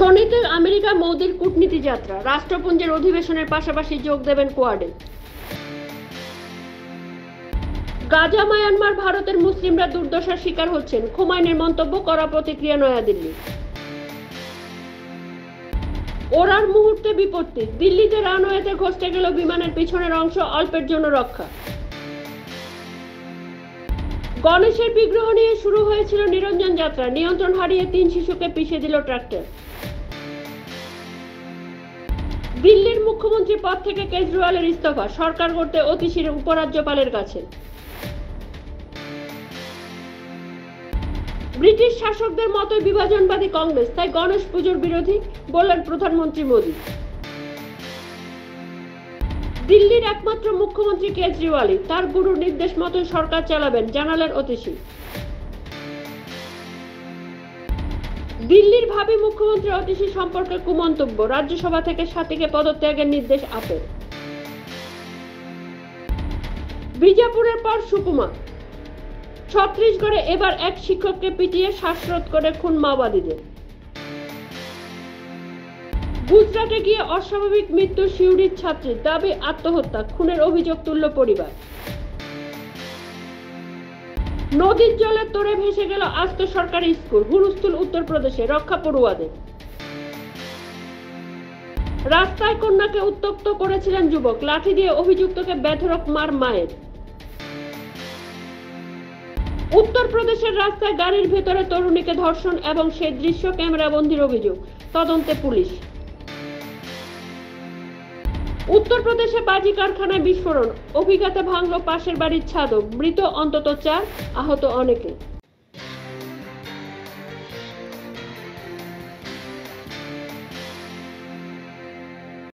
শনিতে America মোদির কূটনীতি যাত্রা, রাষ্ট্রপুঞ্জের অধিবেশনের পাশাপাশি যোগ দেবেন কোয়াডে। গাজা, মায়ানমার, ভারতের মুসলিমরা দুর্দশার শিকার হচ্ছেন, খোমাইনির মন্তব্য, কড়া প্রতিক্রিয়া নয়াদিল্লি। ওড়ার মুহূর্তে বিপত্তি, দিল্লিতে রানওয়েতে ঘষতে গেল বিমানের পিছনের অংশ, অল্পের জন্য রক্ষা। গণেশের বিগ্রহ নিয়ে শুরু হয়েছিল নিরঞ্জন যাত্রা, নিয়ন্ত্রণ হারিয়ে 3 শিশুকে পিষে দিল ট্রাক্টর। দিল্লির মুখ্যমন্ত্রী পদ থেকে কেজরিওয়ালের ইস্তফা, সরকার করতে অতিশীর উপরাজ্যপালের কাছে। ব্রিটিশ শাসকদের মতোই বিভাজনবাদী কংগ্রেস, তাই গণেশ পুজোর বিরোধী, বললেন প্রধানমন্ত্রী মোদী। দিল্লির একমাত্র মুখ্যমন্ত্রী কেজরিওয়ালই, তার গুরুর নির্দেশ মতোই সরকার চালাবেন, জানালেন অতিশী। দিল্লির ভাবী মুখ্যমন্ত্রী অতিশী সম্পর্কে কুমন্তব্য, রাজ্যসভা থেকে সাথীকে পদত্যাগের নির্দেশ আপের। বিজাপুরের পর সুকুমা, ছত্তিশগড়ে এবার এক শিক্ষককে পিটিয়ে শ্বাসরোধ করে খুন মাওবাদীদের। গুজরাটে গিয়ে অস্বাভাবিক মৃত্যু সিউড়ির ছাত্রীর, দাবি আত্মহত্যা, খুনের অভিযোগ তুলল পরিবার। নদীর জলে তোড়ে ভেসে গেল আস্ত সরকারি স্কুল, হুলস্থুল উত্তরপ্রদেশে, রক্ষা পড়ুয়াদের। রাস্তায় কন্যাকে উত্ত্যক্ত করেছিলেন যুবক, লাঠি দিয়ে অভিযুক্তকে বেধড়ক মার মায়ের। উত্তরপ্রদেশের রাস্তায় গাড়ির ভেতরে তরুণীকে ধর্ষণ এবং সেই দৃশ্য ক্যামেরাবন্দির অভিযোগ, তদন্তে পুলিশ। উত্তরপ্রদেশে বাজি কারখানায় বিস্ফোরণ, অভিঘাতে ভাঙল পাশের বাড়ির ছাদও, মৃত অন্তত 4, আহত অনেকে।